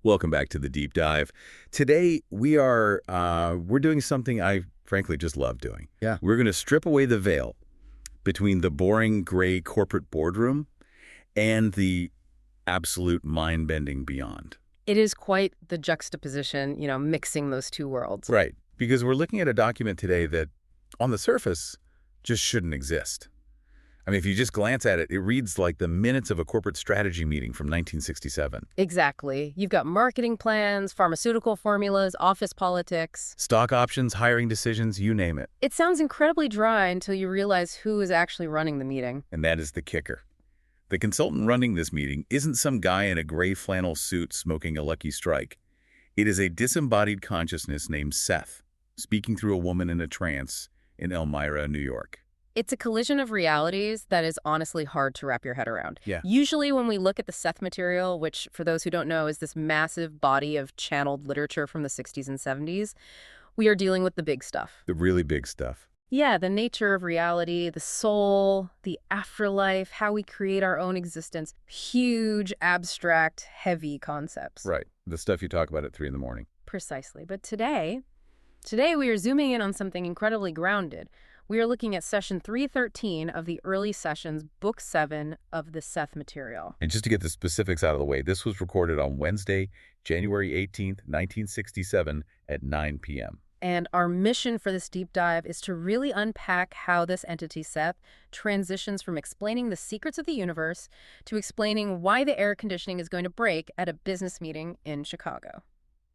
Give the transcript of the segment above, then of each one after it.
Welcome back to the deep dive. Today we're doing something I frankly just love doing. Yeah. We're going to strip away the veil between the boring gray corporate boardroom and the absolute mind-bending beyond. It is quite the juxtaposition, mixing those two worlds. Right. Because we're looking at a document today that, on the surface, just shouldn't exist. I mean, if you just glance at it, it reads like the minutes of a corporate strategy meeting from 1967. Exactly. You've got marketing plans, pharmaceutical formulas, office politics. Stock options, hiring decisions, you name it. It sounds incredibly dry until you realize who is actually running the meeting. And that is the kicker. The consultant running this meeting isn't some guy in a gray flannel suit smoking a Lucky Strike. It is a disembodied consciousness named Seth, speaking through a woman in a trance in Elmira, New York. It's a collision of realities that is honestly hard to wrap your head around. Yeah. Usually when we look at the Seth Material, which for those who don't know is this massive body of channeled literature from the 60s and 70s, we are dealing with the big stuff. The really big stuff. Yeah, the nature of reality, the soul, the afterlife, how we create our own existence. Huge, abstract, heavy concepts. Right. The stuff you talk about at 3 in the morning. Precisely. But today we are zooming in on something incredibly grounded. We are looking at session 313 of the early sessions, book 7 of the Seth Material. And just to get the specifics out of the way, this was recorded on Wednesday, January 18th, 1967 at 9 p.m. And our mission for this deep dive is to really unpack how this entity, Seth, transitions from explaining the secrets of the universe to explaining why the air conditioning is going to break at a business meeting in Chicago.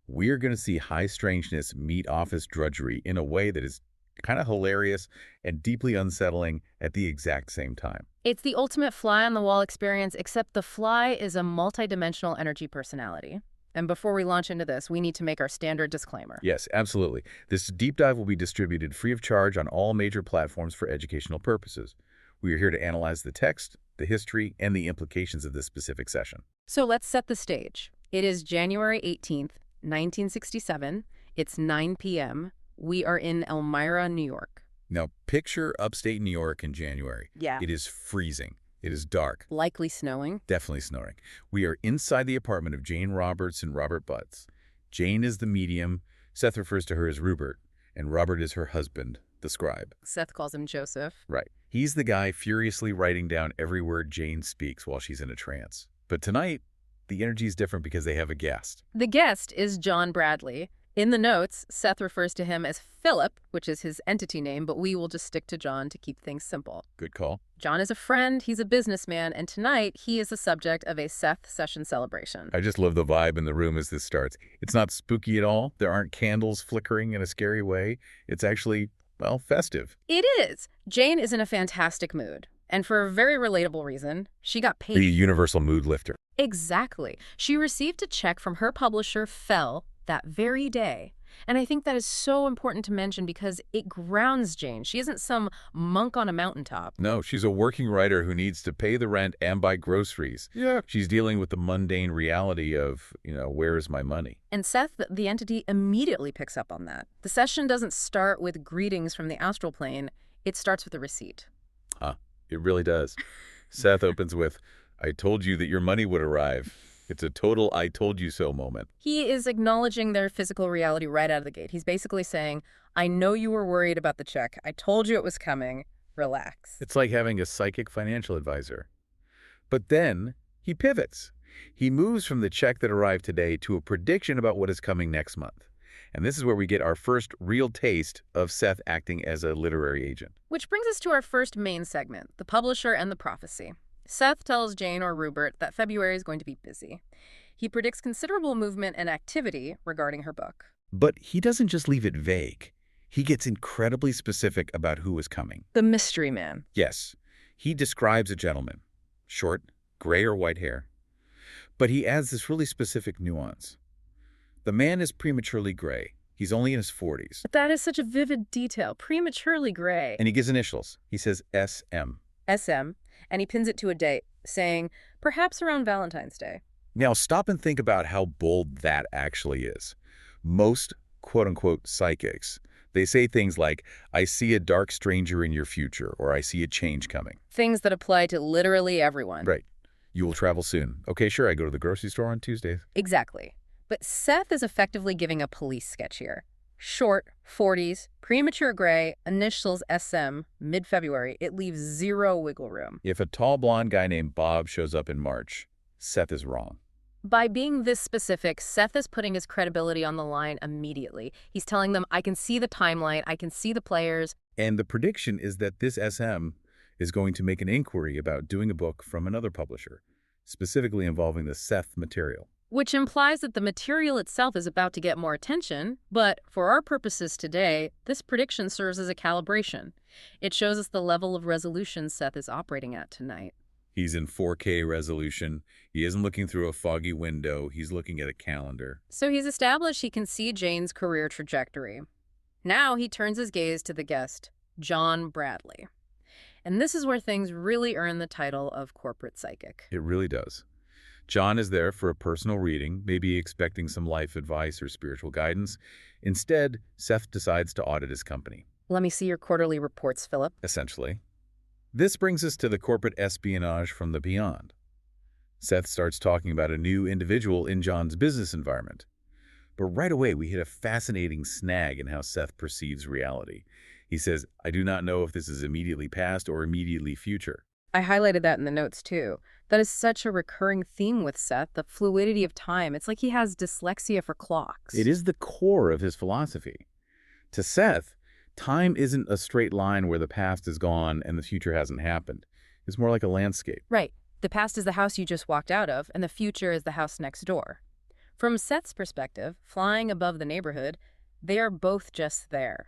We're going to see high strangeness meet office drudgery in a way that is kind of hilarious and deeply unsettling at the exact same time. It's the ultimate fly-on-the-wall experience, except the fly is a multidimensional energy personality. And before we launch into this, we need to make our standard disclaimer. Yes, absolutely. This deep dive will be distributed free of charge on all major platforms for educational purposes. We are here to analyze the text, the history, and the implications of this specific session. So let's set the stage. It is January 18th, 1967. It's 9 p.m. We are in Elmira, New York. Now, picture upstate New York in January. Yeah. It is freezing. It is dark. Likely snowing. Definitely snowing. We are inside the apartment of Jane Roberts and Robert Butts. Jane is the medium. Seth refers to her as Ruburt, and Robert is her husband, the scribe. Seth calls him Joseph. Right. He's the guy furiously writing down every word Jane speaks while she's in a trance. But tonight, the energy is different because they have a guest. The guest is John Bradley. In the notes, Seth refers to him as Philip, which is his entity name, but we will just stick to John to keep things simple. Good call. John is a friend, he's a businessman, and tonight he is the subject of a Seth session celebration. I just love the vibe in the room as this starts. It's not spooky at all. There aren't candles flickering in a scary way. It's actually, well, festive. It is. Jane is in a fantastic mood. And for a very relatable reason, she got paid. The universal mood lifter. Exactly. She received a check from her publisher, Fell, that very day. And I think that is so important to mention because it grounds Jane. She isn't some monk on a mountaintop. No, she's a working writer who needs to pay the rent and buy groceries. Yeah. She's dealing with the mundane reality of, where is my money? And Seth, the entity, immediately picks up on that. The session doesn't start with greetings from the astral plane. It starts with a receipt. Huh. It really does. Seth opens with, I told you that your money would arrive. It's a total I told you so moment. He is acknowledging their physical reality right out of the gate. He's basically saying, I know you were worried about the check. I told you it was coming. Relax. It's like having a psychic financial advisor. But then he pivots. He moves from the check that arrived today to a prediction about what is coming next month. And this is where we get our first real taste of Seth acting as a literary agent. Which brings us to our first main segment, the publisher and the prophecy. Seth tells Jane or Ruburt that February is going to be busy. He predicts considerable movement and activity regarding her book. But he doesn't just leave it vague. He gets incredibly specific about who is coming. The mystery man. Yes. He describes a gentleman. Short, gray or white hair. But he adds this really specific nuance. The man is prematurely gray. He's only in his 40s. But that is such a vivid detail. Prematurely gray. And he gives initials. He says SM. SM. And he pins it to a date, saying, perhaps around Valentine's Day. Now, stop and think about how bold that actually is. Most quote-unquote psychics, they say things like, I see a dark stranger in your future, or I see a change coming. Things that apply to literally everyone. Right. You will travel soon. Okay, sure, I go to the grocery store on Tuesdays. Exactly. But Seth is effectively giving a police sketch here. Short, 40s, premature gray, initials SM, mid-February. It leaves zero wiggle room. If a tall blonde guy named Bob shows up in March, Seth is wrong. By being this specific, Seth is putting his credibility on the line immediately. He's telling them, I can see the timeline, I can see the players. And the prediction is that this SM is going to make an inquiry about doing a book from another publisher, specifically involving the Seth Material. Which implies that the material itself is about to get more attention, but for our purposes today, this prediction serves as a calibration. It shows us the level of resolution Seth is operating at tonight. He's in 4K resolution. He isn't looking through a foggy window. He's looking at a calendar. So he's established he can see Jane's career trajectory. Now he turns his gaze to the guest, John Bradley. And this is where things really earn the title of corporate psychic. It really does. John is there for a personal reading, maybe expecting some life advice or spiritual guidance. Instead, Seth decides to audit his company. Let me see your quarterly reports, Philip. Essentially. This brings us to the corporate espionage from the beyond. Seth starts talking about a new individual in John's business environment. But right away, we hit a fascinating snag in how Seth perceives reality. He says, I do not know if this is immediately past or immediately future. I highlighted that in the notes, too. That is such a recurring theme with Seth, the fluidity of time. It's like he has dyslexia for clocks. It is the core of his philosophy. To Seth, time isn't a straight line where the past is gone and the future hasn't happened. It's more like a landscape. Right. The past is the house you just walked out of, and the future is the house next door. From Seth's perspective, flying above the neighborhood, they are both just there.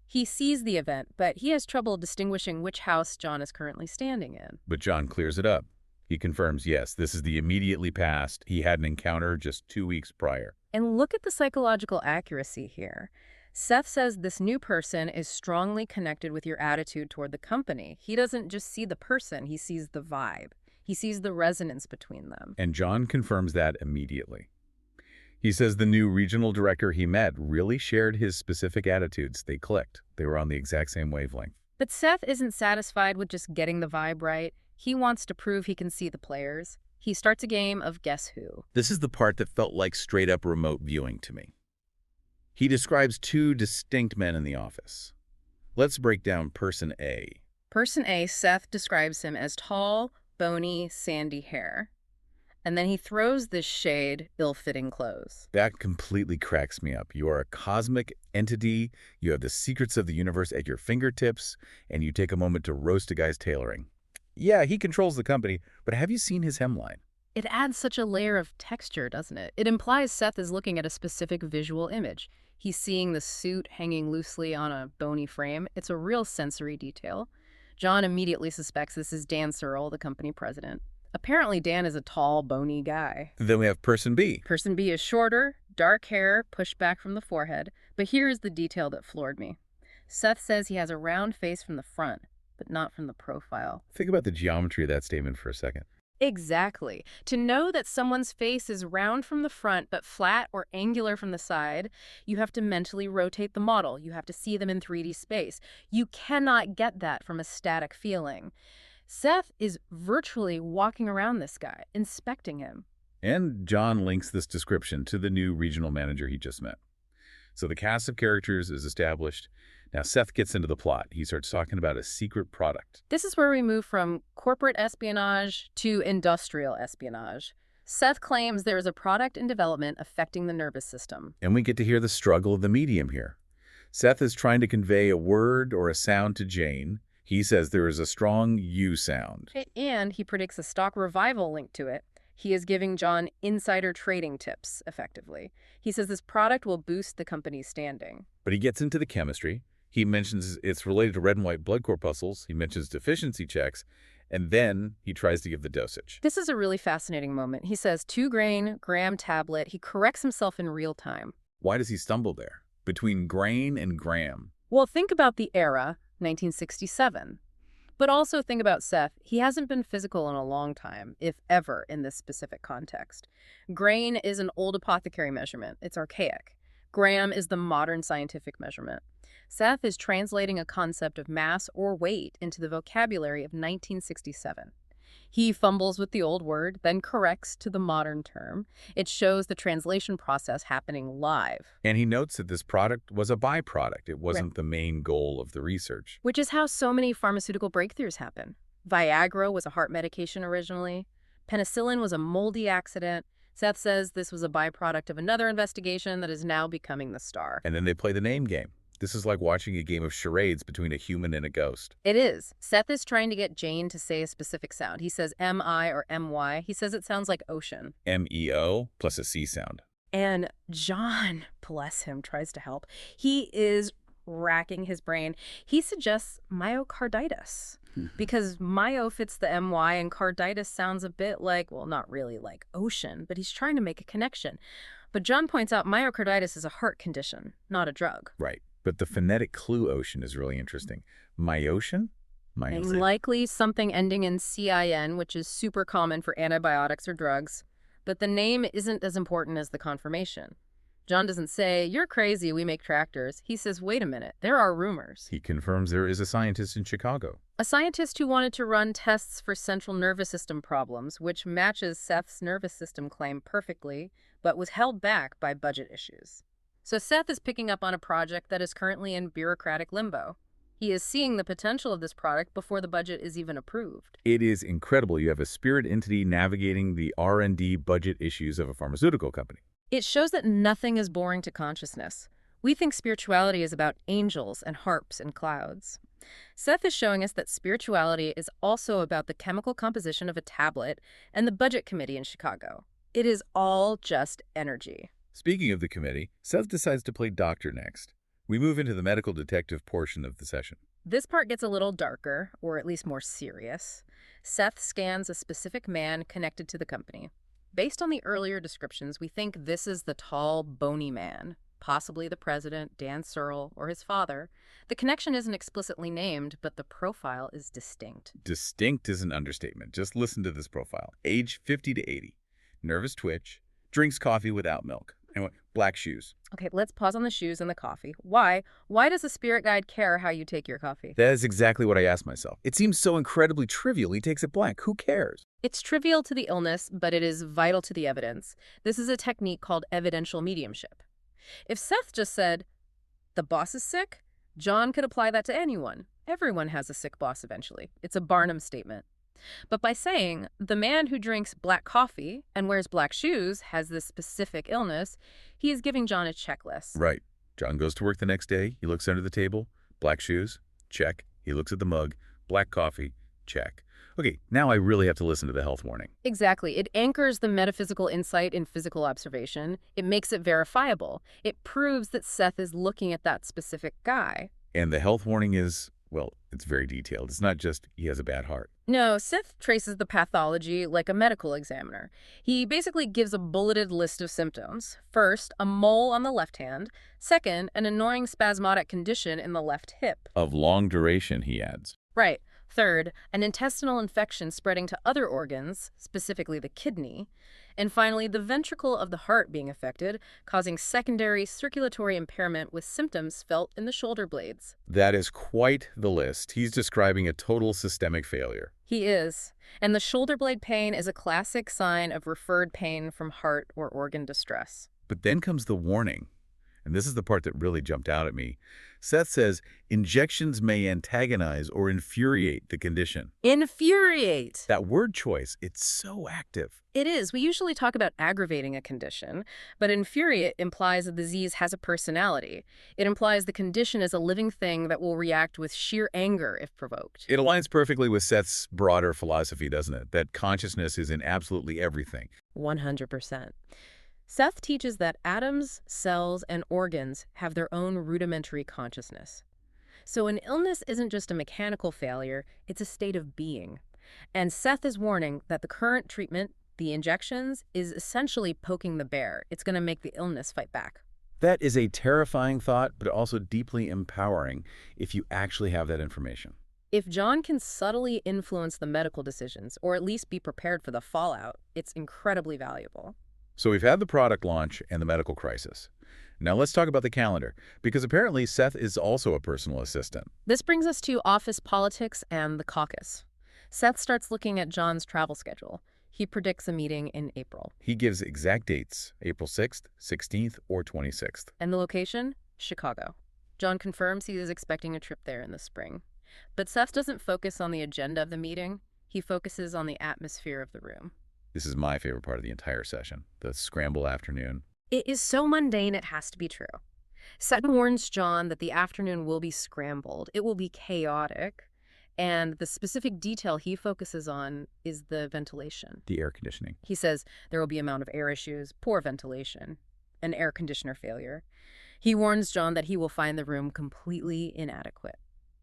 He sees the event, but he has trouble distinguishing which house John is currently standing in. But John clears it up. He confirms, yes, this is the immediately past. He had an encounter just 2 weeks prior. And look at the psychological accuracy here. Seth says this new person is strongly connected with your attitude toward the company. He doesn't just see the person, he sees the vibe. He sees the resonance between them. And John confirms that immediately. He says the new regional director he met really shared his specific attitudes. They clicked. They were on the exact same wavelength. But Seth isn't satisfied with just getting the vibe right. He wants to prove he can see the players. He starts a game of guess who. This is the part that felt like straight-up remote viewing to me. He describes two distinct men in the office. Let's break down Person A. Person A, Seth describes him as tall, bony, sandy hair. And then he throws this shade, ill-fitting clothes. That completely cracks me up. You are a cosmic entity, you have the secrets of the universe at your fingertips, and you take a moment to roast a guy's tailoring. Yeah, he controls the company, but have you seen his hemline? It adds such a layer of texture, doesn't it? It implies Seth is looking at a specific visual image. He's seeing the suit hanging loosely on a bony frame. It's a real sensory detail. John immediately suspects this is Dan Searle, the company president. Apparently, Dan is a tall, bony guy. Then we have Person B. Person B is shorter, dark hair, pushed back from the forehead. But here is the detail that floored me. Seth says he has a round face from the front, but not from the profile. Think about the geometry of that statement for a second. Exactly. To know that someone's face is round from the front but flat or angular from the side, you have to mentally rotate the model. You have to see them in 3D space. You cannot get that from a static feeling. Seth is virtually walking around this guy, inspecting him. And John links this description to the new regional manager he just met. So the cast of characters is established. Now Seth gets into the plot. He starts talking about a secret product. This is where we move from corporate espionage to industrial espionage. Seth claims there is a product in development affecting the nervous system. And we get to hear the struggle of the medium here. Seth is trying to convey a word or a sound to Jane. He says there is a strong U sound. And he predicts a stock revival linked to it. He is giving John insider trading tips, effectively. He says this product will boost the company's standing. But he gets into the chemistry. He mentions it's related to red and white blood corpuscles. He mentions deficiency checks. And then he tries to give the dosage. This is a really fascinating moment. He says 2 gram tablet. He corrects himself in real time. Why does he stumble there? Between grain and gram. Well, think about the era, 1967. But also think about Seth. He hasn't been physical in a long time, if ever, in this specific context. Grain is an old apothecary measurement. It's archaic. Gram is the modern scientific measurement. Seth is translating a concept of mass or weight into the vocabulary of 1967. He fumbles with the old word, then corrects to the modern term. It shows the translation process happening live. And he notes that this product was a byproduct. It Right. wasn't the main goal of the research. Which is how so many pharmaceutical breakthroughs happen. Viagra was a heart medication originally. Penicillin was a moldy accident. Seth says this was a byproduct of another investigation that is now becoming the star. And then they play the name game. This is like watching a game of charades between a human and a ghost. It is. Seth is trying to get Jane to say a specific sound. He says M-I or M-Y. He says it sounds like ocean. M-E-O plus a C sound. And John, bless him, tries to help. He is racking his brain. He suggests myocarditis because myo fits the MY and carditis sounds a bit like, well, not really like ocean, but he's trying to make a connection. But John points out myocarditis is a heart condition, not a drug. Right. But the phonetic clue ocean is really interesting. Myocean? And likely something ending in CIN, which is super common for antibiotics or drugs. But the name isn't as important as the confirmation. John doesn't say, "You're crazy, we make tractors." He says, "Wait a minute, there are rumors." He confirms there is a scientist in Chicago. A scientist who wanted to run tests for central nervous system problems, which matches Seth's nervous system claim perfectly, but was held back by budget issues. So Seth is picking up on a project that is currently in bureaucratic limbo. He is seeing the potential of this product before the budget is even approved. It is incredible. You have a spirit entity navigating the R&D budget issues of a pharmaceutical company. It shows that nothing is boring to consciousness. We think spirituality is about angels and harps and clouds. Seth is showing us that spirituality is also about the chemical composition of a tablet and the budget committee in Chicago. It is all just energy. Speaking of the committee, Seth decides to play doctor next. We move into the medical detective portion of the session. This part gets a little darker, or at least more serious. Seth scans a specific man connected to the company. Based on the earlier descriptions, we think this is the tall, bony man, possibly the president, Dan Searle, or his father. The connection isn't explicitly named, but the profile is distinct. Distinct is an understatement. Just listen to this profile. Age 50 to 80. Nervous twitch. Drinks coffee without milk. Anyway, black shoes. Okay, let's pause on the shoes and the coffee. Why? Why does the spirit guide care how you take your coffee? That is exactly what I asked myself. It seems so incredibly trivial. He takes it blank. Who cares? It's trivial to the illness, but it is vital to the evidence. This is a technique called evidential mediumship. If Seth just said, "The boss is sick," John could apply that to anyone. Everyone has a sick boss eventually. It's a Barnum statement. But by saying, "The man who drinks black coffee and wears black shoes has this specific illness," he is giving John a checklist. Right. John goes to work the next day. He looks under the table. Black shoes. Check. He looks at the mug. Black coffee. Check. Okay, now I really have to listen to the health warning. Exactly. It anchors the metaphysical insight in physical observation. It makes it verifiable. It proves that Seth is looking at that specific guy. And the health warning is, well, it's very detailed. It's not just he has a bad heart. No, Seth traces the pathology like a medical examiner. He basically gives a bulleted list of symptoms. First, a mole on the left hand. Second, an annoying spasmodic condition in the left hip. Of long duration, he adds. Right. Third, an intestinal infection spreading to other organs, specifically the kidney. And finally, the ventricle of the heart being affected, causing secondary circulatory impairment with symptoms felt in the shoulder blades. That is quite the list. He's describing a total systemic failure. He is. And the shoulder blade pain is a classic sign of referred pain from heart or organ distress. But then comes the warning. And this is the part that really jumped out at me. Seth says injections may antagonize or infuriate the condition. Infuriate! That word choice, it's so active. It is. We usually talk about aggravating a condition, but infuriate implies the disease has a personality. It implies the condition is a living thing that will react with sheer anger if provoked. It aligns perfectly with Seth's broader philosophy, doesn't it? That consciousness is in absolutely everything. 100%. Seth teaches that atoms, cells, and organs have their own rudimentary consciousness. So an illness isn't just a mechanical failure, it's a state of being. And Seth is warning that the current treatment, the injections, is essentially poking the bear. It's going to make the illness fight back. That is a terrifying thought, but also deeply empowering if you actually have that information. If John can subtly influence the medical decisions, or at least be prepared for the fallout, it's incredibly valuable. So we've had the product launch and the medical crisis. Now let's talk about the calendar, because apparently Seth is also a personal assistant. This brings us to office politics and the caucus. Seth starts looking at John's travel schedule. He predicts a meeting in April. He gives exact dates, April 6th, 16th, or 26th. And the location? Chicago. John confirms he is expecting a trip there in the spring. But Seth doesn't focus on the agenda of the meeting. He focuses on the atmosphere of the room. This is my favorite part of the entire session, the scramble afternoon. It is so mundane it has to be true. Seth warns John that the afternoon will be scrambled. It will be chaotic. And the specific detail he focuses on is the ventilation. The air conditioning. He says there will be amount of air issues, poor ventilation, an air conditioner failure. He warns John that he will find the room completely inadequate.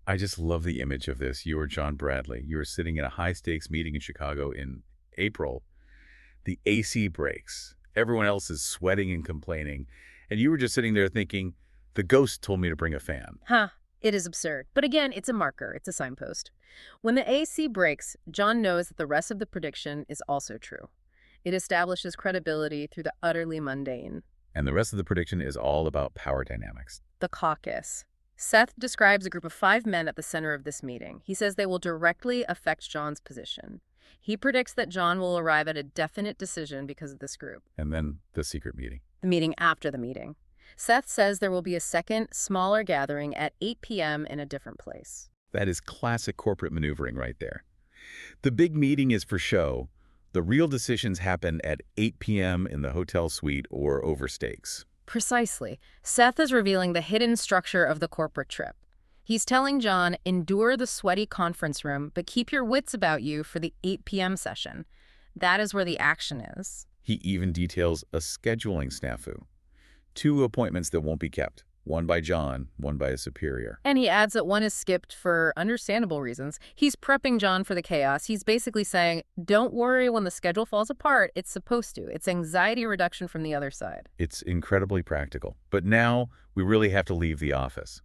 I just love the image of this. You are John Bradley. You are sitting in a high-stakes meeting in Chicago in April. The AC breaks. Everyone else is sweating and complaining. And you were just sitting there thinking, the ghost told me to bring a fan. It is absurd. But again, it's a marker. It's a signpost. When the AC breaks, John knows that the rest of the prediction is also true. It establishes credibility through the utterly mundane. And the rest of the prediction is all about power dynamics. The caucus. Seth describes a group of 5 men at the center of this meeting. He says they will directly affect John's position. He predicts that John will arrive at a definite decision because of this group. And then the secret meeting. The meeting after the meeting. Seth says there will be a second, smaller gathering at 8 p.m. in a different place. That is classic corporate maneuvering right there. The big meeting is for show. The real decisions happen at 8 p.m. in the hotel suite or over steaks. Precisely. Seth is revealing the hidden structure of the corporate trip. He's telling John, endure the sweaty conference room, but keep your wits about you for the 8 p.m. session. That is where the action is. He even details a scheduling snafu. 2 appointments that won't be kept. One by John, one by a superior. And he adds that one is skipped for understandable reasons. He's prepping John for the chaos. He's basically saying, don't worry when the schedule falls apart. It's supposed to. It's anxiety reduction from the other side. It's incredibly practical. But now we really have to leave the office.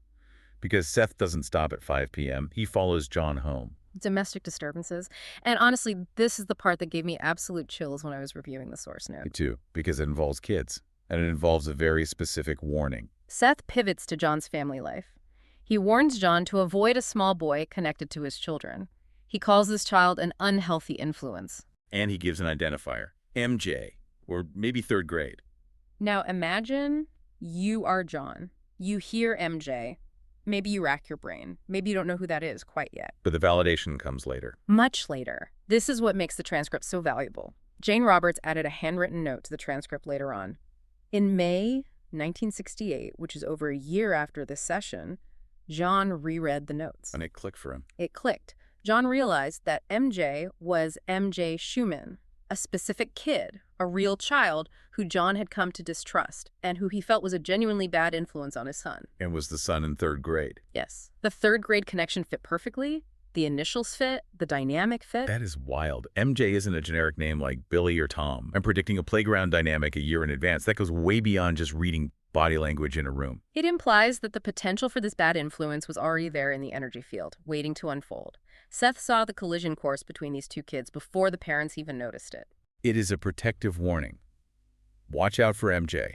Because Seth doesn't stop at 5 p.m. He follows John home. Domestic disturbances. And honestly, this is the part that gave me absolute chills when I was reviewing the source note. Me too, because it involves kids. And it involves a very specific warning. Seth pivots to John's family life. He warns John to avoid a small boy connected to his children. He calls this child an unhealthy influence. And he gives an identifier, MJ, or maybe 3rd grade. Now imagine you are John. You hear MJ. Maybe you rack your brain. Maybe you don't know who that is quite yet. But the validation comes later. Much later. This is what makes the transcript so valuable. Jane Roberts added a handwritten note to the transcript later on. In May 1968, which is over a year after this session, John reread the notes. And it clicked for him. It clicked. John realized that MJ was MJ Schumann, a specific kid, a real child who John had come to distrust and who he felt was a genuinely bad influence on his son. And was the son in 3rd grade. Yes. The 3rd grade connection fit perfectly. The initials fit. The dynamic fit. That is wild. MJ isn't a generic name like Billy or Tom. I'm predicting a playground dynamic a year in advance. That goes way beyond just reading body language in a room. It implies that the potential for this bad influence was already there in the energy field, waiting to unfold. Seth saw the collision course between these 2 kids before the parents even noticed it. It is a protective warning. Watch out for MJ.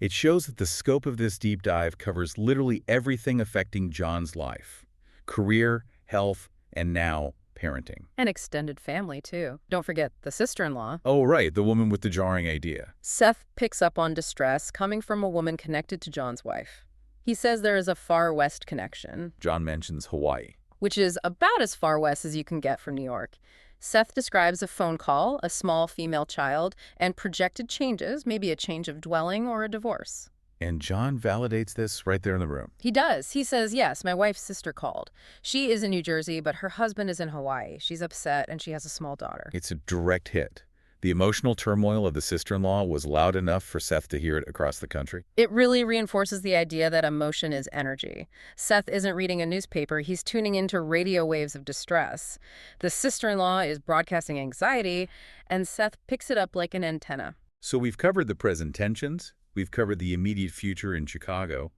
It shows that the scope of this deep dive covers literally everything affecting John's life. Career, health, and now parenting. An extended family, too. Don't forget the sister-in-law. Oh, right, the woman with the jarring idea. Seth picks up on distress coming from a woman connected to John's wife. He says there is a far west connection. John mentions Hawaii. Which is about as far west as you can get from New York. Seth describes a phone call, a small female child, and projected changes, maybe a change of dwelling or a divorce. And John validates this right there in the room. He does. He says, yes, my wife's sister called. She is in New Jersey, but her husband is in Hawaii. She's upset, and she has a small daughter. It's a direct hit. The emotional turmoil of the sister-in-law was loud enough for Seth to hear it across the country. It really reinforces the idea that emotion is energy. Seth isn't reading a newspaper. He's tuning into radio waves of distress. The sister-in-law is broadcasting anxiety, and Seth picks it up like an antenna. So we've covered the present tensions. We've covered the immediate future in Chicago.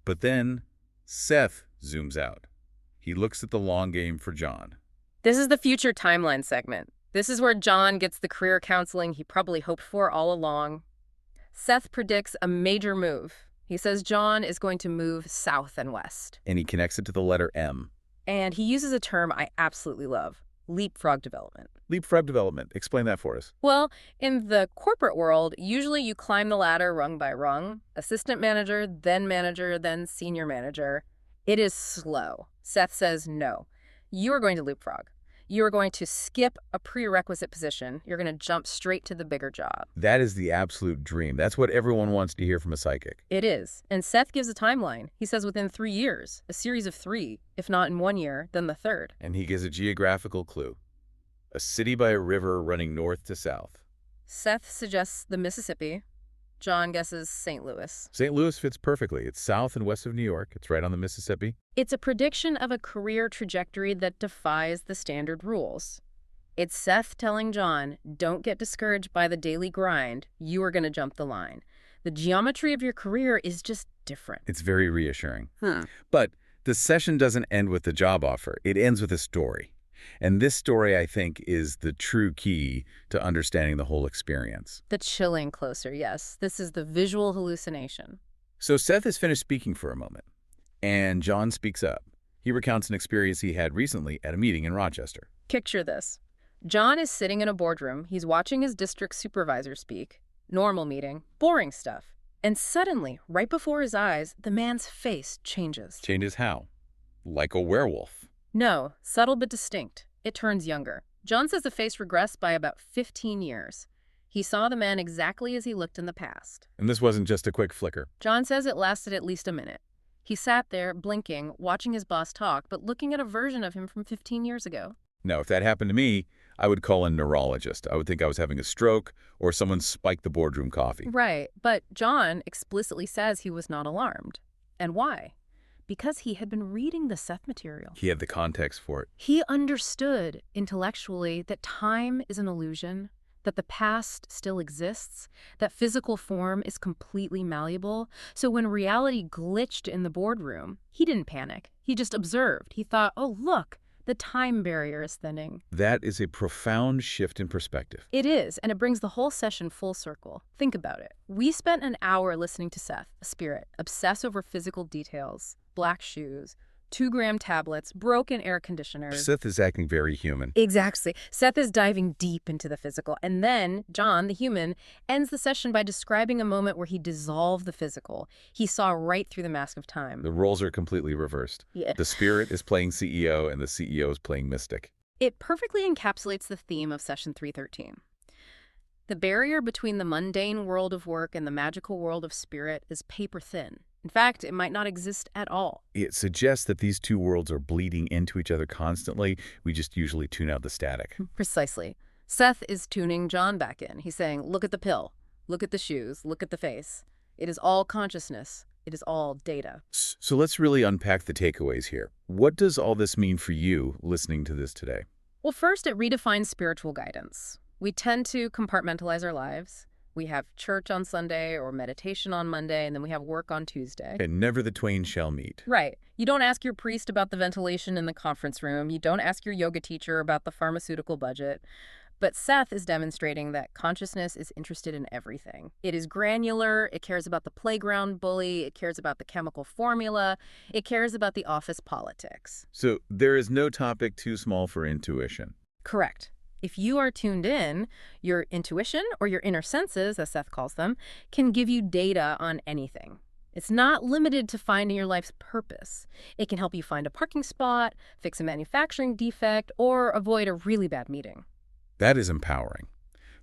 But then Seth zooms out. He looks at the long game for John. This is the future timeline segment. This is where John gets the career counseling he probably hoped for all along. Seth predicts a major move. He says John is going to move south and west. And he connects it to the letter M. And he uses a term I absolutely love, leapfrog development. Leapfrog development. Explain that for us. Well, in the corporate world, usually you climb the ladder rung by rung, assistant manager, then senior manager. It is slow. Seth says no. You are going to leapfrog. You are going to skip a prerequisite position. You're going to jump straight to the bigger job. That is the absolute dream. That's what everyone wants to hear from a psychic. It is. And Seth gives a timeline. He says within 3 years, a series of 3. If not in 1 year, then the third. And he gives a geographical clue. A city by a river running north to south. Seth suggests the Mississippi. John guesses St. Louis. St. Louis fits perfectly. It's south and west of New York. It's right on the Mississippi. It's a prediction of a career trajectory that defies the standard rules. It's Seth telling John, don't get discouraged by the daily grind. You are going to jump the line. The geometry of your career is just different. It's very reassuring. But the session doesn't end with the job offer. It ends with a story. And this story, I think, is the true key to understanding the whole experience. The chilling closer, yes. This is the visual hallucination. So Seth is finished speaking for a moment, and John speaks up. He recounts an experience he had recently at a meeting in Rochester. Picture this. John is sitting in a boardroom. He's watching his district supervisor speak. Normal meeting, boring stuff. And suddenly, right before his eyes, the man's face changes. Changes how? Like a werewolf. No, subtle but distinct. It turns younger. John says the face regressed by about 15 years. He saw the man exactly as he looked in the past. And this wasn't just a quick flicker. John says it lasted at least a minute. He sat there, blinking, watching his boss talk, but looking at a version of him from 15 years ago. Now, if that happened to me, I would call a neurologist. I would think I was having a stroke or someone spiked the boardroom coffee. Right, but John explicitly says he was not alarmed. And why? Because he had been reading the Seth Material. He had the context for it. He understood intellectually that time is an illusion, that the past still exists, that physical form is completely malleable. So when reality glitched in the boardroom, he didn't panic. He just observed. He thought, oh, look, the time barrier is thinning. That is a profound shift in perspective. It is, and it brings the whole session full circle. Think about it. We spent an hour listening to Seth, a spirit, obsess over physical details. Black shoes, 2-gram tablets, broken air conditioners. Seth is acting very human. Exactly. Seth is diving deep into the physical. And then John, the human, ends the session by describing a moment where he dissolved the physical. He saw right through the mask of time. The roles are completely reversed. Yeah. The spirit is playing CEO and the CEO is playing mystic. It perfectly encapsulates the theme of session 313. The barrier between the mundane world of work and the magical world of spirit is paper thin. In fact, it might not exist at all. It suggests that these two worlds are bleeding into each other constantly. We just usually tune out the static. Precisely. Seth is tuning John back in. He's saying, look at the pill, look at the shoes, look at the face. It is all consciousness. It is all data. So let's really unpack the takeaways here. What does all this mean for you listening to this today? Well, first, it redefines spiritual guidance. We tend to compartmentalize our lives. We have church on Sunday or meditation on Monday, and then we have work on Tuesday. And never the twain shall meet. Right. You don't ask your priest about the ventilation in the conference room. You don't ask your yoga teacher about the pharmaceutical budget. But Seth is demonstrating that consciousness is interested in everything. It is granular. It cares about the playground bully. It cares about the chemical formula. It cares about the office politics. So there is no topic too small for intuition. Correct. If you are tuned in, your intuition, or your inner senses, as Seth calls them, can give you data on anything. It's not limited to finding your life's purpose. It can help you find a parking spot, fix a manufacturing defect, or avoid a really bad meeting. That is empowering.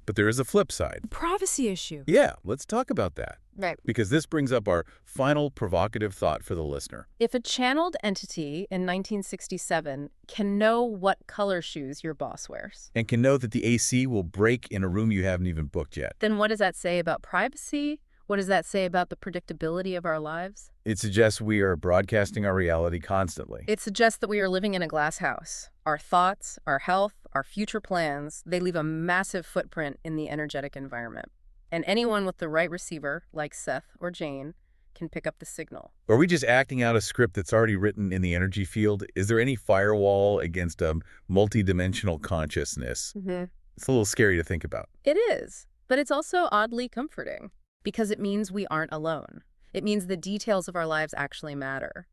But there is a flip side. Privacy issue. Yeah, let's talk about that. Right. Because this brings up our final provocative thought for the listener. If a channeled entity in 1967 can know what color shoes your boss wears, And can know that the AC will break in a room you haven't even booked yet. then what does that say about privacy? What does that say about the predictability of our lives? It suggests we are broadcasting our reality constantly. It suggests that we are living in a glass house. Our thoughts, our health, our future plans, they leave a massive footprint in the energetic environment. And anyone with the right receiver, like Seth or Jane, can pick up the signal. Are we just acting out a script that's already written in the energy field? Is there any firewall against a multidimensional consciousness? It's a little scary to think about. It is, but it's also oddly comforting because it means we aren't alone. It means the details of our lives actually matter.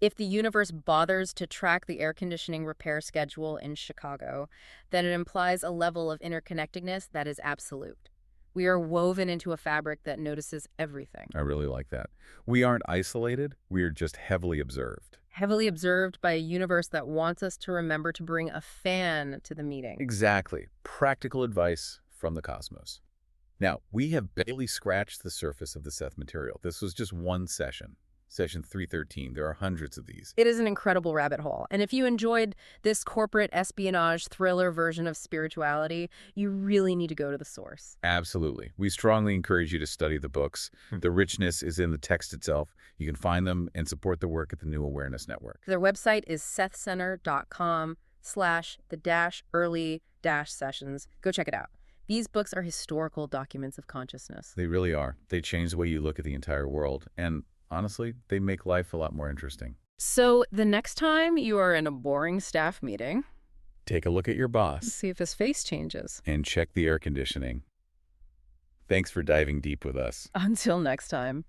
If the universe bothers to track the air conditioning repair schedule in Chicago, then it implies a level of interconnectedness that is absolute. We are woven into a fabric that notices everything. I really like that. We aren't isolated. We are just heavily observed. Heavily observed by a universe that wants us to remember to bring a fan to the meeting. Exactly. Practical advice from the cosmos. Now, we have barely scratched the surface of the Seth material. This was just one session. Session 313. There are hundreds of these. It is an incredible rabbit hole. And if you enjoyed this corporate espionage thriller version of spirituality, you really need to go to the source. Absolutely. We strongly encourage you to study the books. The richness is in the text itself. You can find them and support the work at the New Awareness Network. Their website is sethcenter.com/the-early-sessions. Go check it out. These books are historical documents of consciousness. They really are. They change the way you look at the entire world. And honestly, they make life a lot more interesting. So the next time you are in a boring staff meeting, Take a look at your boss see if his face changes. and check the air conditioning. Thanks for diving deep with us. Until next time.